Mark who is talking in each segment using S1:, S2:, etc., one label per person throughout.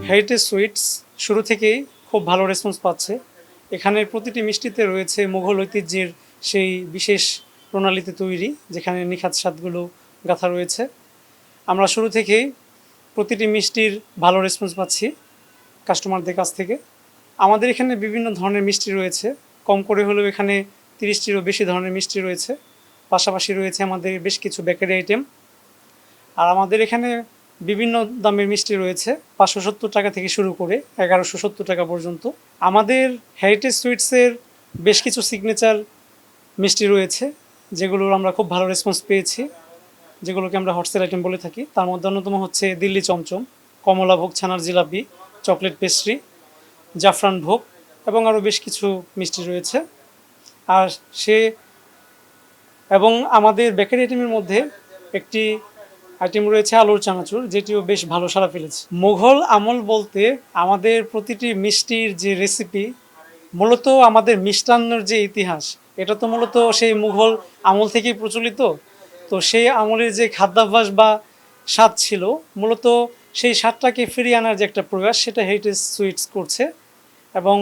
S1: Heritage sweets শুরু থেকেই খুব ভালো রেসপন্স পাচ্ছে। এখানের প্রতিটি মিষ্টিতে রয়েছে মুঘল ঐতিহ্যের সেই বিশেষ প্রণালীতে তৈরি, যেখানে নিখাত স্বাদগুলো গাঁথা রয়েছে। আমরা শুরু থেকেই প্রতিটি মিষ্টির ভালো রেসপন্স পাচ্ছি কাস্টমারদের কাছ থেকে। আমাদের এখানে বিভিন্ন ধরনের মিষ্টি রয়েছে, কম করে হলেও এখানে 30টিরও বেশি ধরনের মিষ্টি রয়েছে। পাশাপাশি রয়েছে আমাদের বেশ কিছু বেকারি আইটেম। আর আমাদের এখানে বিভিন্ন দামের মিষ্টি রয়েছে, 570 টাকা থেকে শুরু করে 1170 টাকা পর্যন্ত। আমাদের হেরিটেজ সুইটসের বেশ কিছু সিগনেচার মিষ্টি রয়েছে, যেগুলোর আমরা খুব ভালো রেসপন্স পেয়েছি, যেগুলোকে আমরা হটসেল আইটেম বলে থাকি। তার মধ্যে অন্যতম হচ্ছে দিল্লি চমচম, কমলাভোগ ছানার জিলাপি, চকলেট পেস্ট্রি, জাফরান ভোগ এবং আরও বেশ কিছু মিষ্টি রয়েছে। আর সে এবং আমাদের বেকারি আইটেমের মধ্যে একটি আইটেম রয়েছে আলুর চানাচুর, যেটিও বেশ ভালো সাড়া ফেলেছে। মুঘল আমল বলতে আমাদের প্রতিটি মিষ্টির যে রেসিপি, মূলত আমাদের মিষ্টান্নের যে ইতিহাস, এটা তো মূলত সেই মুঘল আমল থেকেই প্রচলিত। তো সেই আমলের যে খাদ্যাভ্যাস বা স্বাদ ছিল, মূলত সেই স্বাদটাকে ফিরিয়ে আনার যে একটা প্রয়াস, সেটা হেরিটেজ সুইটস করছে এবং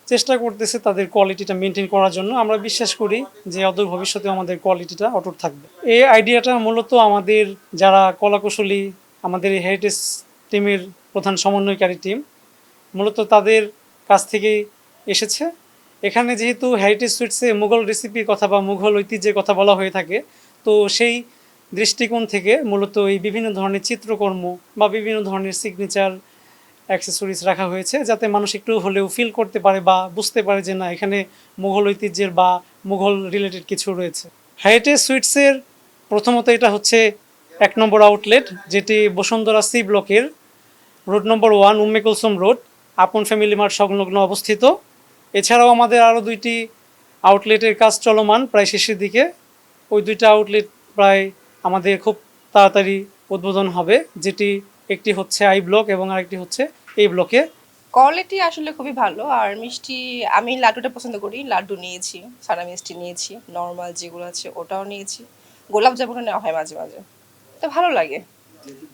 S1: চেষ্টা করতেছে তাদের কোয়ালিটিটা মেনটেন করার জন্য। আমরা বিশ্বাস করি যে অদূর ভবিষ্যতে আমাদের কোয়ালিটিটা অটুট থাকবে। এই আইডিয়াটা মূলত আমাদের যারা কলাকুশলী, আমাদের এই হেরিটেজ টিমের প্রধান সমন্বয়কারী টিম, মূলত তাদের কাছ থেকেই এসেছে। এখানে যেহেতু হেরিটেজ সুইটসে মুঘল রেসিপির কথা বা মুঘল ঐতিহ্যের কথা বলা হয়ে থাকে, তো সেই দৃষ্টিকোণ থেকে মূলত এই বিভিন্ন ধরনের চিত্রকর্ম বা বিভিন্ন ধরনের সিগনেচার অ্যাক্সেসরিজ রাখা হয়েছে, যাতে মানুষ একটু হলেও ফিল করতে পারে বা বুঝতে পারে যে না, এখানে মুঘল ঐতিহ্যের বা মুঘল রিলেটেড কিছু রয়েছে। হেরিটেজ সুইটসের প্রথমত এটা হচ্ছে 1 নম্বর আউটলেট, যেটি বসুন্ধরা সি ব্লকের road number 1 Umme Kulsum road, আপন ফ্যামিলি মার্ট সংলগ্ন অবস্থিত। এছাড়াও আমাদের আরও 2টি আউটলেটের কাজ চলমান, প্রায় শেষের দিকে। ওই 2টা আউটলেট প্রায় আমাদের খুব তাড়াতাড়ি উদ্বোধন হবে, যেটি একটি হচ্ছে আই ব্লক এবং আরেকটি হচ্ছে এই ব্লকে।
S2: কোয়ালিটি আসলে খুবই ভালো। আর মিষ্টি, আমি লাড্ডুটা পছন্দ করি, লাড্ডু নিয়েছি, সাদা মিষ্টি নিয়েছি, নর্মাল যেগুলো আছে ওটাও নিয়েছি, গোলাপ জামুনও নেওয়া হয় মাঝে মাঝে। তো ভালো লাগে,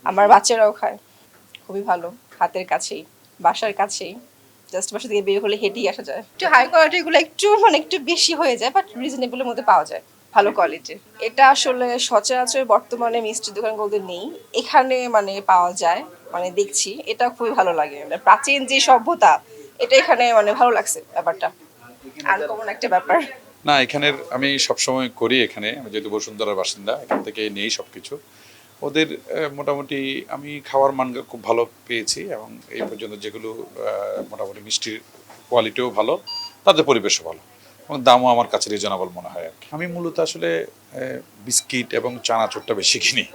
S2: আমার বাচ্চারাও খায়। খুবই ভালো, হাতের কাছেই, বাসার কাছেই, জাস্ট বাসা থেকে বের হলে হেঁটেই আসা যায়। একটু হাই কোয়ালিটিগুলো একটু বেশি হয়ে যায়, বাট রিজনেবলের মধ্যে পাওয়া যায়, ভালো কোয়ালিটির। এটা আসলে সচরাচর বর্তমানে মিষ্টির দোকানগুলোতে নেই, এখানে মানে পাওয়া যায়, মানে দেখছি এটা খুবই ভালো লাগে। মানে প্রাচীন যে সভ্যতা, এটা এখানে মানে ভালো লাগছে ব্যাপারটা, আনকমন একটা ব্যাপার।
S3: না, এখানের আমি সবসময় করি, এখানে আমি যেহেতু বসুন্ধরার বাসিন্দা, এখান থেকে নেই সব কিছু। ওদের মোটামুটি আমি খাওয়ার মান খুব ভালো পেয়েছি এবং এই পর্যন্ত যেগুলো মোটামুটি মিষ্টির কোয়ালিটিও ভালো, তাদের পরিবেশও ভালো এবং দামও আমার কাছে রিজনেবল মনে হয় আর কি। আমি মূলত আসলে বিস্কিট এবং চানাচুরটা বেশি কিনি,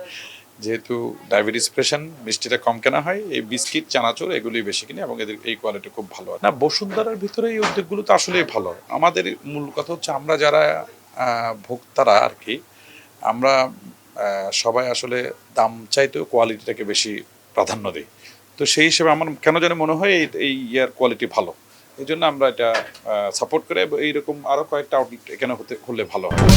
S3: যেহেতু ডায়াবেটিস পেশেন্ট, মিষ্টিটা কম কেনা হয়, এই বিস্কিট চানাচুর এগুলোই বেশি কিনি এবং এদের এই কোয়ালিটি খুব ভালো। না, বসুন্ধরার ভিতরে এই উদ্যোগগুলো তো আসলেই ভালো। আমাদের মূল কথা হচ্ছে আমরা যারা ভোক্তারা আর কি, আমরা সবাই আসলে দাম চাইতেও কোয়ালিটিটাকে বেশি প্রাধান্য দিই। তো সেই হিসেবে আমার কেন যেন মনে হয় এই ইয়ার কোয়ালিটি ভালো, এই জন্য আমরা এটা সাপোর্ট করে এইরকম আরও কয়েকটা আউটলেট এখানে হলে ভালো হয়।